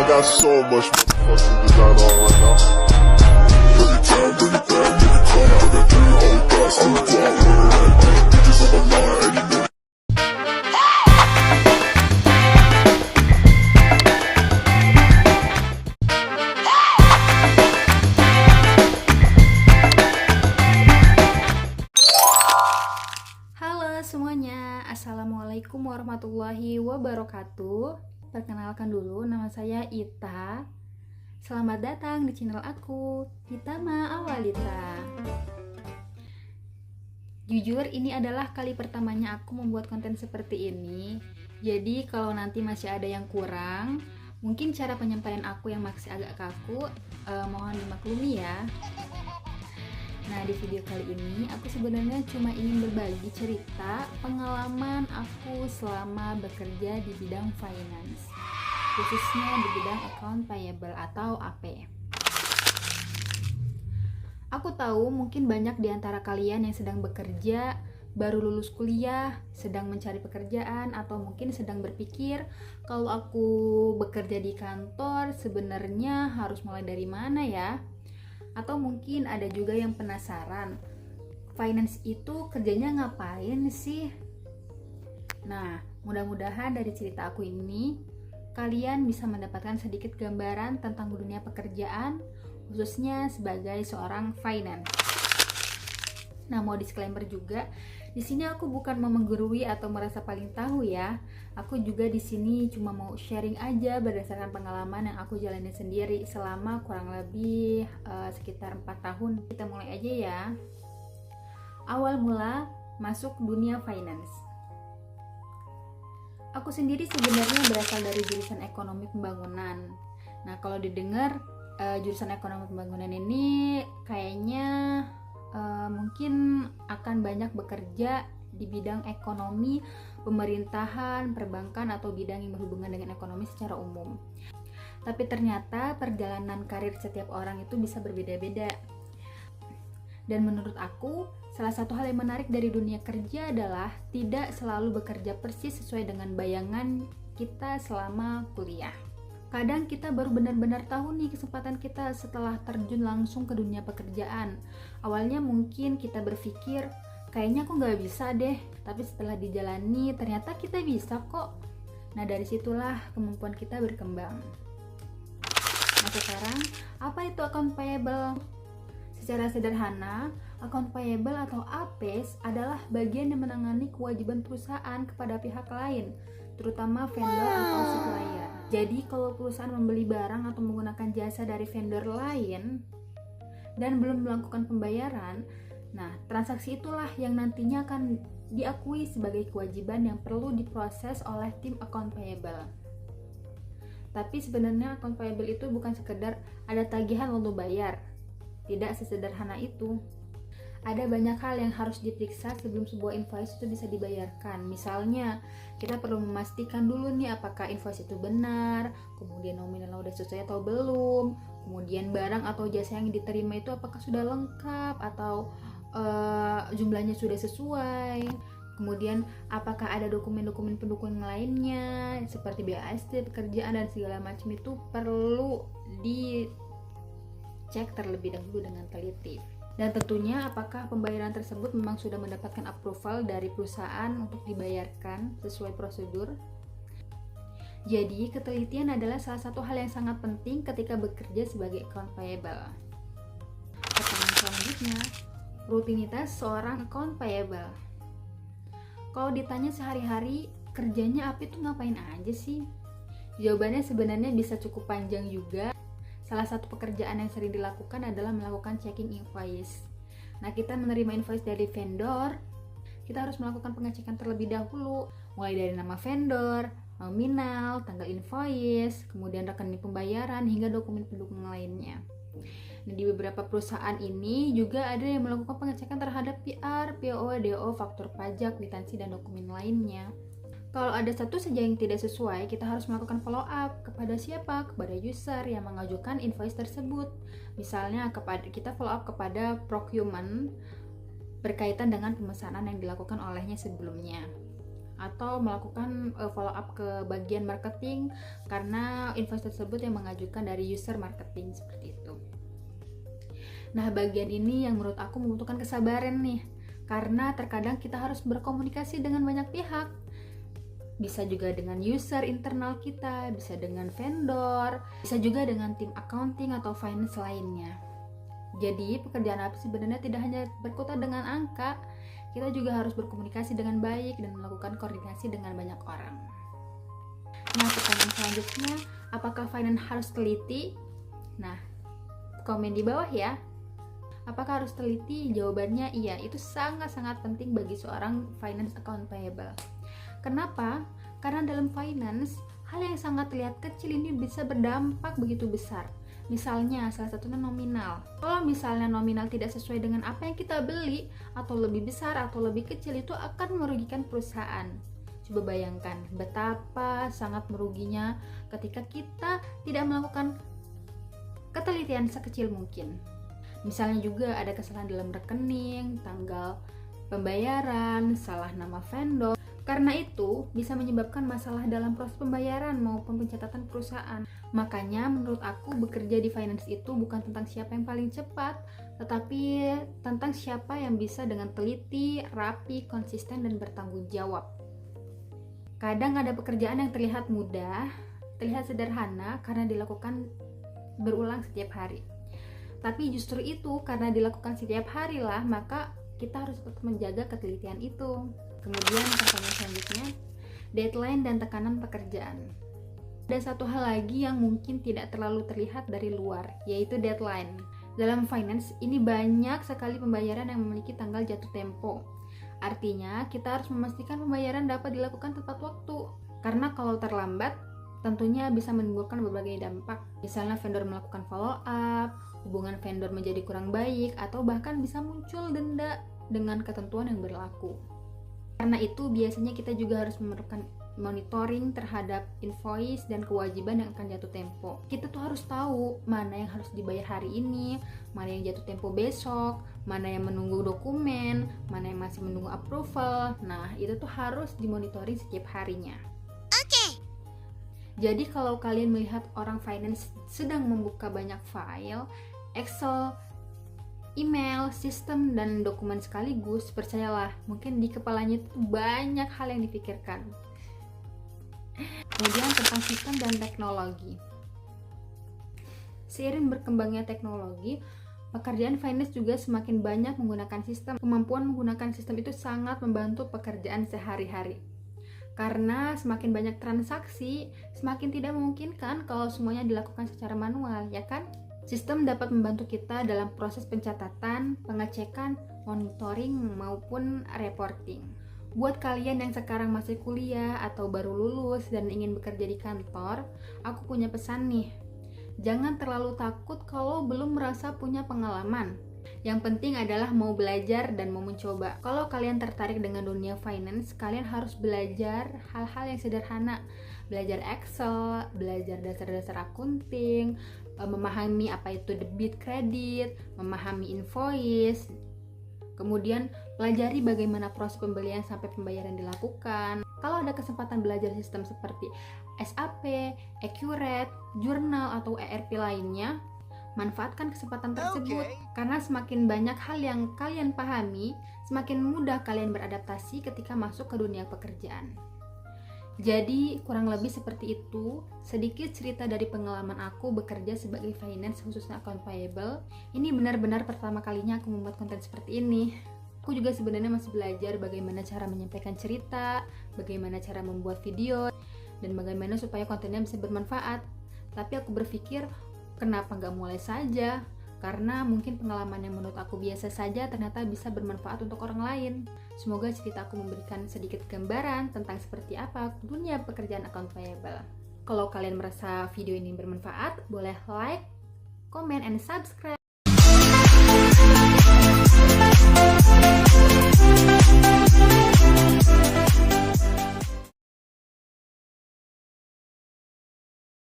got so much motherfucking design on right now. Bring it down, bring it back, make it clap, bring it down, hold it back, see it walk, bring it right back. Bitches on my line, and you know. Halo semuanya, Assalamualaikum warahmatullahi wabarakatuh. Perkenalkan dulu, nama saya Ita. Selamat datang di channel aku, Itama Awalita. Jujur, ini adalah kali pertamanya aku membuat konten seperti ini. Jadi kalau nanti masih ada yang kurang, mungkin cara penyampaian aku yang masih agak kaku, mohon dimaklumi ya. Nah, di video kali ini aku sebenarnya cuma ingin berbagi cerita pengalaman aku selama bekerja di bidang finance, khususnya di bidang account payable atau AP. Aku tahu mungkin banyak di antara kalian yang sedang bekerja, baru lulus kuliah, sedang mencari pekerjaan, atau mungkin sedang berpikir, kalau aku bekerja di kantor sebenarnya harus mulai dari mana ya? Atau mungkin ada juga yang penasaran, finance itu kerjanya ngapain sih? Nah, mudah-mudahan dari cerita aku ini kalian bisa mendapatkan sedikit gambaran tentang dunia pekerjaan, khususnya sebagai seorang finance. Nah, mau disclaimer juga, di sini aku bukan mau menggurui atau merasa paling tahu ya. Aku juga di sini cuma mau sharing aja berdasarkan pengalaman yang aku jalani sendiri selama kurang lebih sekitar 4 tahun. Kita mulai aja ya. Awal mula masuk dunia finance. Aku sendiri sebenarnya berasal dari jurusan ekonomi pembangunan. Nah, kalau didengar jurusan ekonomi pembangunan ini kayaknya mungkin akan banyak bekerja di bidang ekonomi, pemerintahan, perbankan, atau bidang yang berhubungan dengan ekonomi secara umum. Tapi ternyata perjalanan karir setiap orang itu bisa berbeda-beda. Dan menurut aku, salah satu hal yang menarik dari dunia kerja adalah tidak selalu bekerja persis sesuai dengan bayangan kita selama kuliah. Kadang kita baru benar-benar tahu nih kesempatan kita setelah terjun langsung ke dunia pekerjaan. Awalnya mungkin kita berpikir, kayaknya aku nggak bisa deh. Tapi setelah dijalani, ternyata kita bisa kok. Nah, dari situlah kemampuan kita berkembang. Nah, sekarang, apa itu account payable? Secara sederhana, account payable atau APs adalah bagian yang menangani kewajiban perusahaan kepada pihak lain, terutama vendor atau supplier. Jadi kalau perusahaan membeli barang atau menggunakan jasa dari vendor lain dan belum melakukan pembayaran, nah transaksi itulah yang nantinya akan diakui sebagai kewajiban yang perlu diproses oleh tim account payable. Tapi sebenarnya account payable itu bukan sekedar ada tagihan lalu bayar. Tidak sesederhana itu. Ada banyak hal yang harus diperiksa sebelum sebuah invoice itu bisa dibayarkan. Misalnya, kita perlu memastikan dulu nih apakah invoice itu benar, kemudian nominalnya udah sesuai atau belum, kemudian barang atau jasa yang diterima itu apakah sudah lengkap atau jumlahnya sudah sesuai. Kemudian apakah ada dokumen-dokumen pendukung lainnya seperti BAST, pekerjaan dan segala macam itu perlu dicek terlebih dahulu dengan teliti. Dan tentunya apakah pembayaran tersebut memang sudah mendapatkan approval dari perusahaan untuk dibayarkan sesuai prosedur. Jadi ketelitian adalah salah satu hal yang sangat penting ketika bekerja sebagai account payable. Pertanyaan selanjutnya, rutinitas seorang account payable. Kalau ditanya sehari-hari kerjanya apa itu ngapain aja sih? Jawabannya sebenarnya bisa cukup panjang juga. Salah satu pekerjaan yang sering dilakukan adalah melakukan checking invoice. Nah, kita menerima invoice dari vendor, kita harus melakukan pengecekan terlebih dahulu, mulai dari nama vendor, nominal, tanggal invoice, kemudian rekening pembayaran, hingga dokumen pendukung lainnya. Nah, di beberapa perusahaan ini juga ada yang melakukan pengecekan terhadap PR, PO, DO, faktur pajak, kwitansi, dan dokumen lainnya. Kalau ada satu saja yang tidak sesuai, kita harus melakukan follow up kepada siapa? Kepada user yang mengajukan invoice tersebut. Misalnya kita follow up kepada procurement berkaitan dengan pemesanan yang dilakukan olehnya sebelumnya. atau melakukan follow up ke bagian marketing karena invoice tersebut yang mengajukan dari user marketing seperti itu. Nah, bagian ini yang menurut aku membutuhkan kesabaran nih, karena terkadang kita harus berkomunikasi dengan banyak pihak. Bisa juga dengan user internal kita, bisa dengan vendor, bisa juga dengan tim accounting atau finance lainnya. Jadi pekerjaan apa sebenarnya tidak hanya berkutat dengan angka, kita juga harus berkomunikasi dengan baik dan melakukan koordinasi dengan banyak orang. Nah, pertanyaan selanjutnya, apakah finance harus teliti? Nah, komen di bawah ya. Apakah harus teliti? Jawabannya iya, itu sangat-sangat penting bagi seorang finance account payable. Kenapa? Karena dalam finance, hal yang sangat terlihat kecil ini bisa berdampak begitu besar. Misalnya, salah satunya nominal. Kalau misalnya nominal tidak sesuai dengan apa yang kita beli, atau lebih besar atau lebih kecil, itu akan merugikan perusahaan. Coba bayangkan betapa sangat meruginya ketika kita tidak melakukan ketelitian sekecil mungkin. Misalnya juga ada kesalahan dalam rekening, tanggal pembayaran, salah nama vendor. Karena itu bisa menyebabkan masalah dalam proses pembayaran maupun pencatatan perusahaan. Makanya menurut aku bekerja di finance itu bukan tentang siapa yang paling cepat, tetapi tentang siapa yang bisa dengan teliti, rapi, konsisten, dan bertanggung jawab. Kadang ada pekerjaan yang terlihat mudah, terlihat sederhana karena dilakukan berulang setiap hari. Tapi justru itu karena dilakukan setiap hari lah, maka kita harus tetap menjaga ketelitian itu. Kemudian pertanyaan selanjutnya, deadline dan tekanan pekerjaan. Ada satu hal lagi yang mungkin tidak terlalu terlihat dari luar, yaitu deadline. Dalam finance, ini banyak sekali pembayaran yang memiliki tanggal jatuh tempo. Artinya, kita harus memastikan pembayaran dapat dilakukan tepat waktu. Karena kalau terlambat, tentunya bisa menimbulkan berbagai dampak. Misalnya vendor melakukan follow up, hubungan vendor menjadi kurang baik, atau bahkan bisa muncul denda dengan ketentuan yang berlaku. Karena itu biasanya kita juga harus memerlukan monitoring terhadap invoice dan kewajiban yang akan jatuh tempo. Kita tuh harus tahu mana yang harus dibayar hari ini, mana yang jatuh tempo besok, mana yang menunggu dokumen, mana yang masih menunggu approval. Nah, itu tuh harus dimonitoring setiap harinya. Jadi kalau kalian melihat orang finance sedang membuka banyak file, Excel, email, sistem, dan dokumen sekaligus, percayalah, mungkin di kepalanya itu banyak hal yang dipikirkan. Kemudian tentang sistem dan teknologi. Seiring berkembangnya teknologi, pekerjaan finance juga semakin banyak menggunakan sistem. Kemampuan menggunakan sistem itu sangat membantu pekerjaan sehari-hari. Karena semakin banyak transaksi, semakin tidak memungkinkan kalau semuanya dilakukan secara manual, ya kan? Sistem dapat membantu kita dalam proses pencatatan, pengecekan, monitoring, maupun reporting. Buat kalian yang sekarang masih kuliah atau baru lulus dan ingin bekerja di kantor, aku punya pesan nih. Jangan terlalu takut kalau belum merasa punya pengalaman. Yang penting adalah mau belajar dan mau mencoba. Kalau kalian tertarik dengan dunia finance, kalian harus belajar hal-hal yang sederhana. Belajar Excel, belajar dasar-dasar accounting, memahami apa itu debit kredit, memahami invoice. Kemudian pelajari bagaimana proses pembelian sampai pembayaran dilakukan. Kalau ada kesempatan belajar sistem seperti SAP, Accurate, Journal, atau ERP lainnya, manfaatkan kesempatan tersebut. Karena semakin banyak hal yang kalian pahami, semakin mudah kalian beradaptasi ketika masuk ke dunia pekerjaan. Jadi kurang lebih seperti itu sedikit cerita dari pengalaman aku bekerja sebagai finance khususnya account payable. Ini benar-benar pertama kalinya aku membuat konten seperti ini. Aku juga sebenarnya masih belajar bagaimana cara menyampaikan cerita, bagaimana cara membuat video, dan bagaimana supaya kontennya bisa bermanfaat. Tapi aku berpikir kenapa nggak mulai saja? Karena mungkin pengalaman yang menurut aku biasa saja ternyata bisa bermanfaat untuk orang lain. Semoga cerita aku memberikan sedikit gambaran tentang seperti apa dunia pekerjaan account payable. Kalau kalian merasa video ini bermanfaat, boleh like, comment, and subscribe.